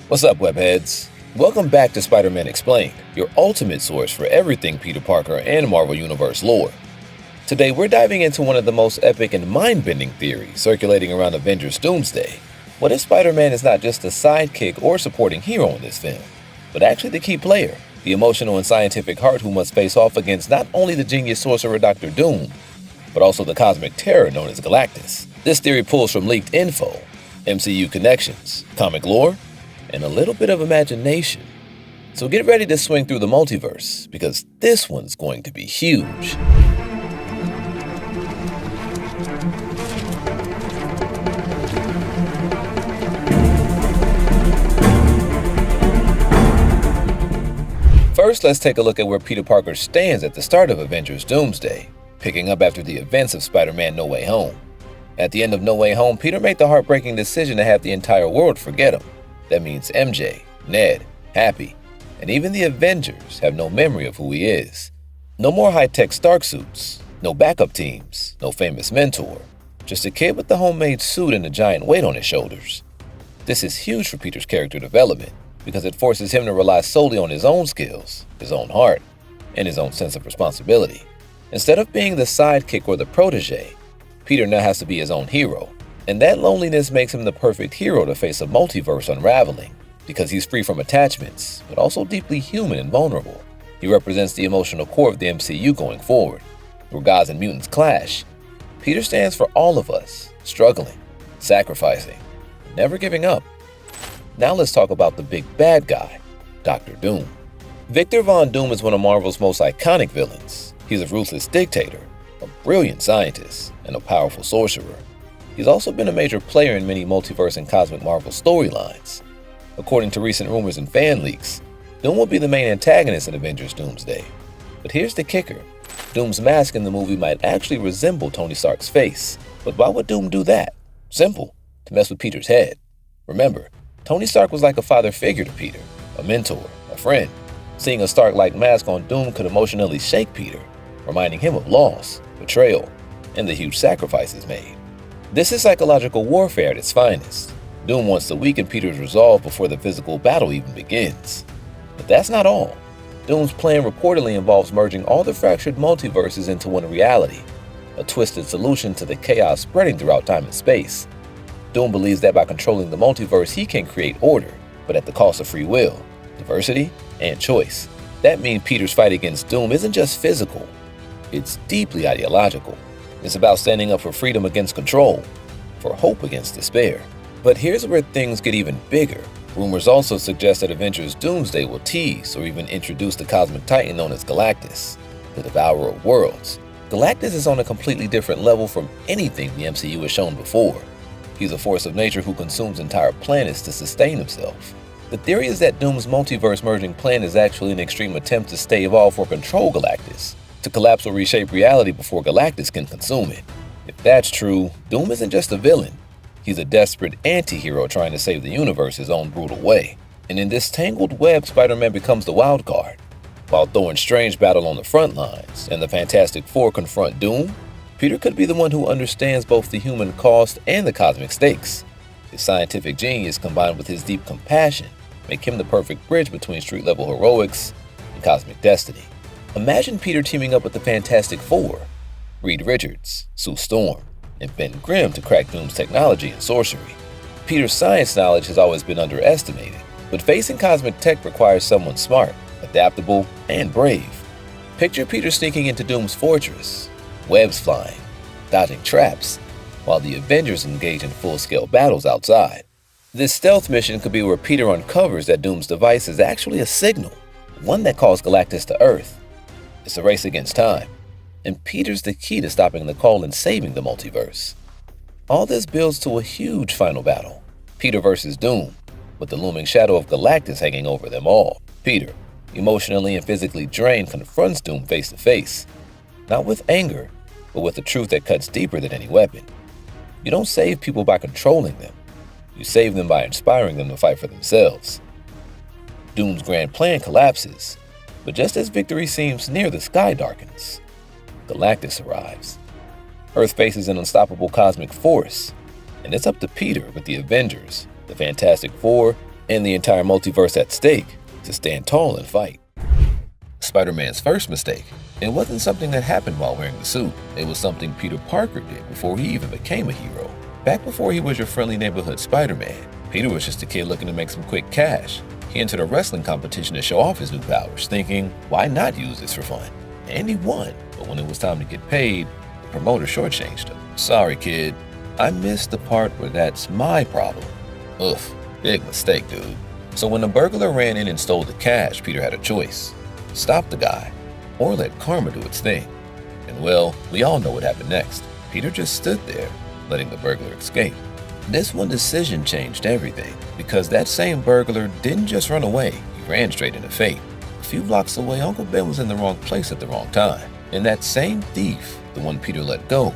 What's up, webheads? Welcome back to Spider-Man Explained, your ultimate source for everything Peter Parker and Marvel Universe lore. Today, we're diving into one of the most epic and mind-bending theories circulating around Avengers Doomsday. What if Spider-Man is not just a sidekick or supporting hero in this film, but actually the key player, the emotional and scientific heart who must face off against not only the genius sorcerer Dr. Doom, but also the cosmic terror known as Galactus? This theory pulls from leaked info, MCU connections, comic lore, and a little bit of imagination. So get ready to swing through the multiverse, because this one's going to be huge. First, let's take a look at where Peter Parker stands at the start of Avengers Doomsday, picking up after the events of Spider-Man No Way Home. At the end of No Way Home, Peter made the heartbreaking decision to have the entire world forget him. That means MJ, Ned, Happy, and even the Avengers have no memory of who he is. No more high-tech Stark suits, no backup teams, no famous mentor, just a kid with the homemade suit and a giant weight on his shoulders. This is huge for Peter's character development because it forces him to rely solely on his own skills, his own heart, and his own sense of responsibility. Instead of being the sidekick or the protege, Peter now has to be his own hero. And that loneliness makes him the perfect hero to face a multiverse unraveling, because he's free from attachments, but also deeply human and vulnerable. He represents the emotional core of the MCU going forward. Where gods and mutants clash, Peter stands for all of us, struggling, sacrificing, never giving up. Now let's talk about the big bad guy, Dr. Doom. Victor Von Doom is one of Marvel's most iconic villains. He's a ruthless dictator, a brilliant scientist, and a powerful sorcerer. He's also been a major player in many multiverse and cosmic Marvel storylines. According to recent rumors and fan leaks, Doom will be the main antagonist in Avengers Doomsday. But here's the kicker. Doom's mask in the movie might actually resemble Tony Stark's face. But why would Doom do that? Simple, to mess with Peter's head. Remember, Tony Stark was like a father figure to Peter, a mentor, a friend. Seeing a Stark-like mask on Doom could emotionally shake Peter, reminding him of loss, betrayal, and the huge sacrifices made. This is psychological warfare at its finest. Doom wants to weaken Peter's resolve before the physical battle even begins. But that's not all. Doom's plan reportedly involves merging all the fractured multiverses into one reality, a twisted solution to the chaos spreading throughout time and space. Doom believes that by controlling the multiverse, he can create order, but at the cost of free will, diversity, and choice. That means Peter's fight against Doom isn't just physical, it's deeply ideological. It's about standing up for freedom against control, for hope against despair. But here's where things get even bigger. Rumors also suggest that Avengers Doomsday will tease or even introduce the cosmic titan known as Galactus, the devourer of worlds. Galactus is on a completely different level from anything the MCU has shown before. He's a force of nature who consumes entire planets to sustain himself. The theory is that Doom's multiverse merging plan is actually an extreme attempt to stave off or control Galactus, to collapse or reshape reality before Galactus can consume it. If that's true, Doom isn't just a villain. He's a desperate anti-hero trying to save the universe his own brutal way. And in this tangled web, Spider-Man becomes the wild card. While Thor and Strange battle on the front lines, and the Fantastic Four confront Doom, Peter could be the one who understands both the human cost and the cosmic stakes. His scientific genius combined with his deep compassion make him the perfect bridge between street-level heroics and cosmic destiny. Imagine Peter teaming up with the Fantastic Four, Reed Richards, Sue Storm, and Ben Grimm to crack Doom's technology and sorcery. Peter's science knowledge has always been underestimated, but facing cosmic tech requires someone smart, adaptable, and brave. Picture Peter sneaking into Doom's fortress, webs flying, dodging traps, while the Avengers engage in full-scale battles outside. This stealth mission could be where Peter uncovers that Doom's device is actually a signal, one that calls Galactus to Earth. It's a race against time, and Peter's the key to stopping the call and saving the multiverse. All this builds to a huge final battle, Peter versus Doom, with the looming shadow of Galactus hanging over them all. Peter, emotionally and physically drained, confronts Doom face to face, not with anger, but with the truth that cuts deeper than any weapon. You don't save people by controlling them. You save them by inspiring them to fight for themselves. Doom's grand plan collapses, but just as victory seems near, the sky darkens. Galactus arrives. Earth faces an unstoppable cosmic force, and it's up to Peter with the Avengers, the Fantastic Four, and the entire multiverse at stake to stand tall and fight. Spider-Man's first mistake. It wasn't something that happened while wearing the suit. It was something Peter Parker did before he even became a hero. Back before he was your friendly neighborhood Spider-Man, Peter was just a kid looking to make some quick cash. He entered a wrestling competition to show off his new powers, thinking, why not use this for fun? And he won, but when it was time to get paid, the promoter shortchanged him. Sorry, kid. I missed the part where that's my problem. Ugh, big mistake, dude. So when the burglar ran in and stole the cash, Peter had a choice. Stop the guy, or let karma do its thing. And well, we all know what happened next. Peter just stood there, letting the burglar escape. This one decision changed everything, because that same burglar didn't just run away, he ran straight into fate. A few blocks away, Uncle Ben was in the wrong place at the wrong time. And that same thief, the one Peter let go,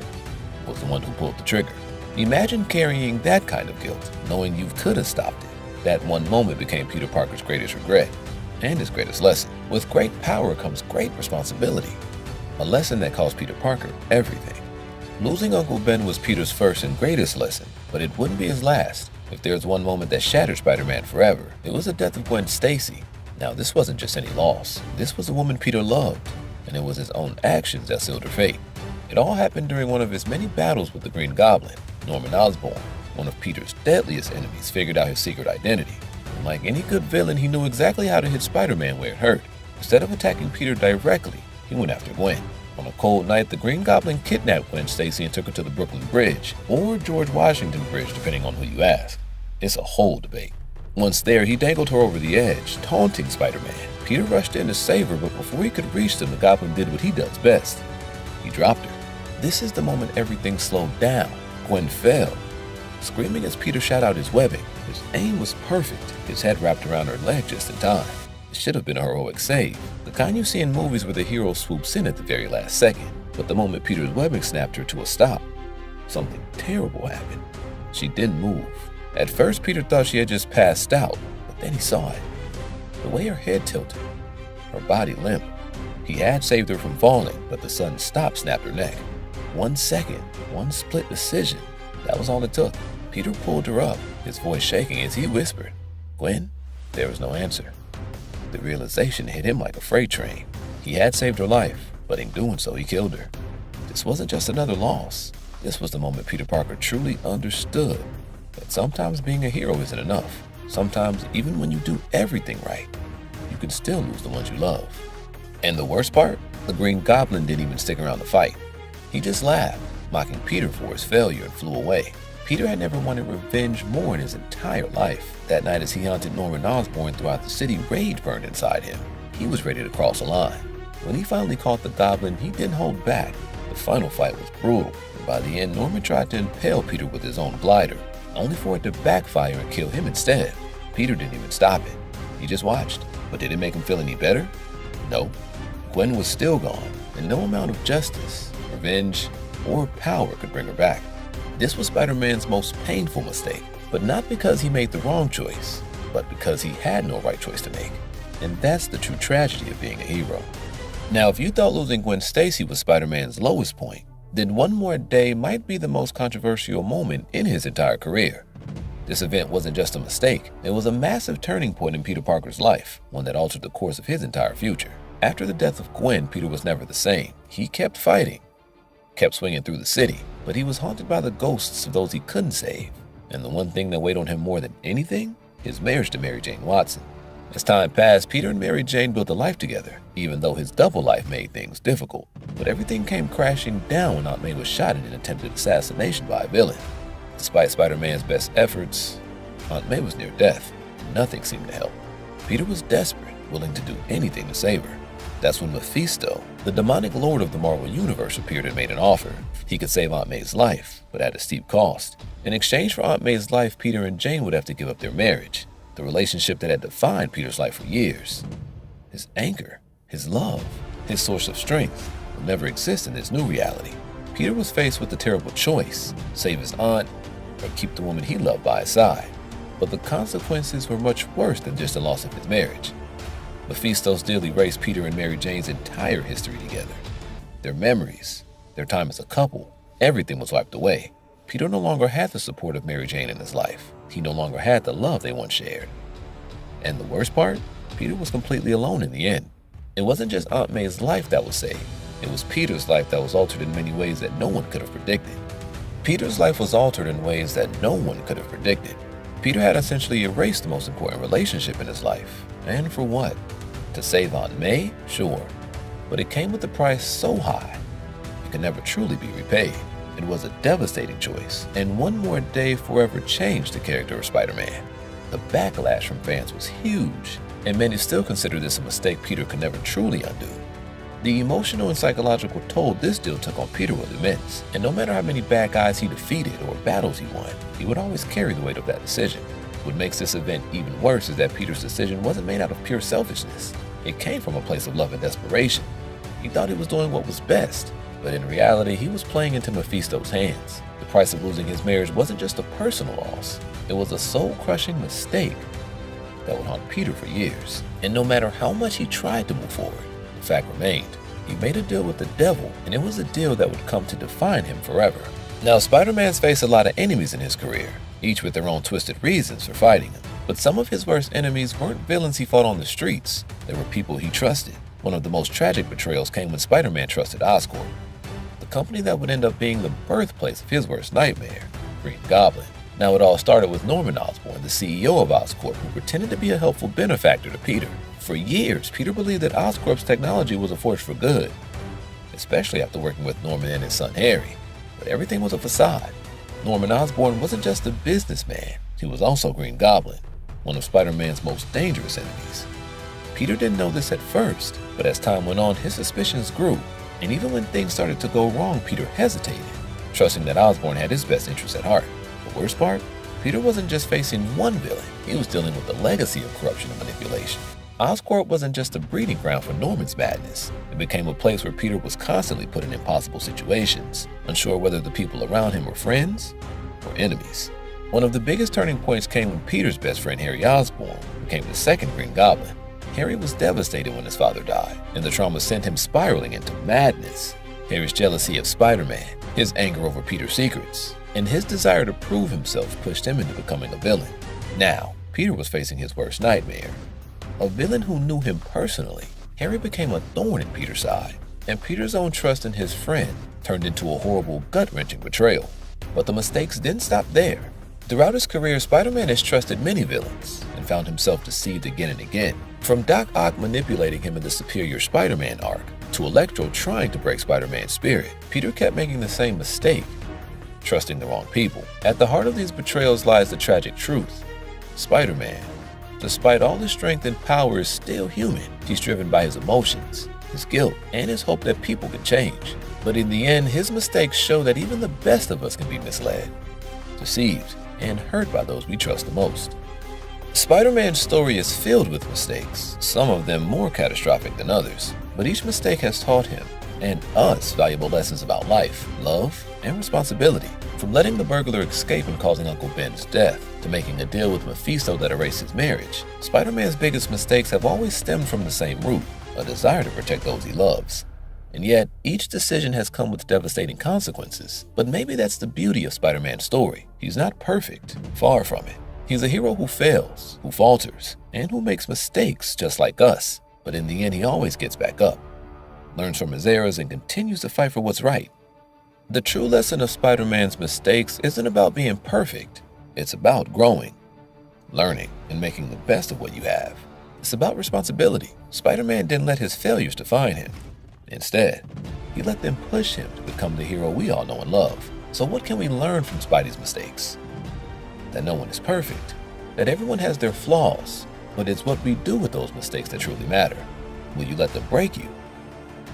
was the one who pulled the trigger. Imagine carrying that kind of guilt, knowing you could have stopped it. That one moment became Peter Parker's greatest regret, and his greatest lesson. With great power comes great responsibility. A lesson that cost Peter Parker everything. Losing Uncle Ben was Peter's first and greatest lesson, but it wouldn't be his last. If there's one moment that shattered Spider-Man forever, it was the death of Gwen Stacy. Now, this wasn't just any loss. This was a woman Peter loved, and it was his own actions that sealed her fate. It all happened during one of his many battles with the Green Goblin. Norman Osborn, one of Peter's deadliest enemies, figured out his secret identity. And like any good villain, he knew exactly how to hit Spider-Man where it hurt. Instead of attacking Peter directly, he went after Gwen. On a cold night, the Green Goblin kidnapped Gwen Stacy and took her to the Brooklyn Bridge, or George Washington Bridge, depending on who you ask. It's a whole debate. Once there, he dangled her over the edge, taunting Spider-Man. Peter rushed in to save her, but before he could reach them, the Goblin did what he does best. He dropped her. This is the moment everything slowed down. Gwen fell, screaming as Peter shot out his webbing. His aim was perfect, his head wrapped around her leg just in time. It should have been a heroic save, the kind you see in movies where the hero swoops in at the very last second. But the moment Peter's webbing snapped her to a stop, something terrible happened. She didn't move. At first, Peter thought she had just passed out, but then he saw it. The way her head tilted, her body limp. He had saved her from falling, but the sudden stop snapped her neck. 1 second, one split decision. That was all it took. Peter pulled her up, his voice shaking as he whispered, "Gwen?" There was no answer. The realization hit him like a freight train. He had saved her life, but in doing so, he killed her. This wasn't just another loss. This was the moment Peter Parker truly understood that sometimes being a hero isn't enough. Sometimes, even when you do everything right, you can still lose the ones you love. And the worst part? The Green Goblin didn't even stick around to fight. He just laughed, mocking Peter for his failure, and flew away. Peter had never wanted revenge more in his entire life. That night as he hunted Norman Osborn throughout the city, rage burned inside him. He was ready to cross a line. When he finally caught the Goblin, he didn't hold back. The final fight was brutal, and by the end, Norman tried to impale Peter with his own glider, only for it to backfire and kill him instead. Peter didn't even stop it. He just watched. But did it make him feel any better? No. Gwen was still gone, and no amount of justice, revenge, or power could bring her back. This was Spider-Man's most painful mistake, but not because he made the wrong choice, but because he had no right choice to make. And that's the true tragedy of being a hero. Now, if you thought losing Gwen Stacy was Spider-Man's lowest point, then One More Day might be the most controversial moment in his entire career. This event wasn't just a mistake, it was a massive turning point in Peter Parker's life, one that altered the course of his entire future. After the death of Gwen, Peter was never the same. He kept fighting, kept swinging through the city, but he was haunted by the ghosts of those he couldn't save. And the one thing that weighed on him more than anything? His marriage to Mary Jane Watson. As time passed, Peter and Mary Jane built a life together, even though his double life made things difficult. But everything came crashing down when Aunt May was shot in an attempted assassination by a villain. Despite Spider-Man's best efforts, Aunt May was near death. Nothing seemed to help. Peter was desperate, willing to do anything to save her. That's when Mephisto, the demonic lord of the Marvel Universe, appeared and made an offer. He could save Aunt May's life, but at a steep cost. In exchange for Aunt May's life, Peter and Jane would have to give up their marriage, the relationship that had defined Peter's life for years. His anchor, his love, his source of strength would never exist in this new reality. Peter was faced with the terrible choice: save his aunt or keep the woman he loved by his side. But the consequences were much worse than just the loss of his marriage. Mephisto still erased Peter and Mary Jane's entire history together. Their memories, their time as a couple, everything was wiped away. Peter no longer had the support of Mary Jane in his life. He no longer had the love they once shared. And the worst part? Peter was completely alone in the end. It wasn't just Aunt May's life that was saved. It was Peter's life that was altered in many ways that no one could have predicted. Peter's life was altered in ways that no one could have predicted. Peter had essentially erased the most important relationship in his life. And for what? To save Aunt May? Sure. But it came with a price so high, it could never truly be repaid. It was a devastating choice, and one more day forever changed the character of Spider-Man. The backlash from fans was huge, and many still consider this a mistake Peter could never truly undo. The emotional and psychological toll this deal took on Peter was immense, and no matter how many bad guys he defeated or battles he won, he would always carry the weight of that decision. What makes this event even worse is that Peter's decision wasn't made out of pure selfishness. It came from a place of love and desperation. He thought he was doing what was best, but in reality, he was playing into Mephisto's hands. The price of losing his marriage wasn't just a personal loss, it was a soul-crushing mistake that would haunt Peter for years. And no matter how much he tried to move forward, the fact remained, he made a deal with the devil, and it was a deal that would come to define him forever. Now, Spider-Man's faced a lot of enemies in his career, each with their own twisted reasons for fighting him. But some of his worst enemies weren't villains he fought on the streets, they were people he trusted. One of the most tragic betrayals came when Spider-Man trusted Oscorp, the company that would end up being the birthplace of his worst nightmare, Green Goblin. Now, it all started with Norman Osborn, the CEO of Oscorp, who pretended to be a helpful benefactor to Peter. For years, Peter believed that Oscorp's technology was a force for good, especially after working with Norman and his son Harry. But everything was a facade. Norman Osborn wasn't just a businessman, he was also Green Goblin, one of Spider-Man's most dangerous enemies. Peter didn't know this at first, but as time went on, his suspicions grew. And even when things started to go wrong, Peter hesitated, trusting that Osborn had his best interests at heart. The worst part? Peter wasn't just facing one villain, he was dealing with the legacy of corruption and manipulation. Oscorp wasn't just a breeding ground for Norman's madness. It became a place where Peter was constantly put in impossible situations, unsure whether the people around him were friends or enemies. One of the biggest turning points came when Peter's best friend Harry Osborn became the second Green Goblin. Harry was devastated when his father died, and the trauma sent him spiraling into madness. Harry's jealousy of Spider-Man, his anger over Peter's secrets, and his desire to prove himself pushed him into becoming a villain. Now, Peter was facing his worst nightmare. A villain who knew him personally. Harry became a thorn in Peter's side, and Peter's own trust in his friend turned into a horrible, gut-wrenching betrayal. But the mistakes didn't stop there. Throughout his career, Spider-Man has trusted many villains and found himself deceived again and again. From Doc Ock manipulating him in the Superior Spider-Man arc, to Electro trying to break Spider-Man's spirit, Peter kept making the same mistake, trusting the wrong people. At the heart of these betrayals lies the tragic truth. Spider-Man, despite all his strength and power, is still human. He's driven by his emotions, his guilt, and his hope that people can change. But in the end, his mistakes show that even the best of us can be misled, deceived, and hurt by those we trust the most. Spider-Man's story is filled with mistakes, some of them more catastrophic than others, but each mistake has taught him and us valuable lessons about life, love, and responsibility. From letting the burglar escape and causing Uncle Ben's death, to making a deal with Mephisto that erased his marriage, Spider-Man's biggest mistakes have always stemmed from the same root, a desire to protect those he loves. And yet, each decision has come with devastating consequences. But maybe that's the beauty of Spider-Man's story. He's not perfect, far from it. He's a hero who fails, who falters, and who makes mistakes just like us. But in the end, he always gets back up, learns from his errors, and continues to fight for what's right. The true lesson of Spider-Man's mistakes isn't about being perfect. It's about growing, learning, and making the best of what you have. It's about responsibility. Spider-Man didn't let his failures define him. Instead, he let them push him to become the hero we all know and love. So what can we learn from Spidey's mistakes? That no one is perfect, that everyone has their flaws, but it's what we do with those mistakes that truly matter. Will you let them break you?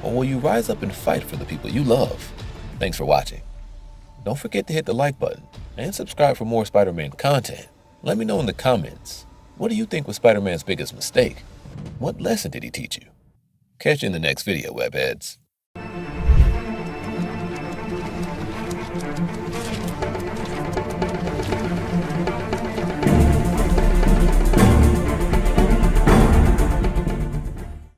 Or will you rise up and fight for the people you love? Thanks for watching. Don't forget to hit the like button and subscribe for more Spider-Man content. Let me know in the comments, what do you think was Spider-Man's biggest mistake? What lesson did he teach you? Catch you in the next video, webheads.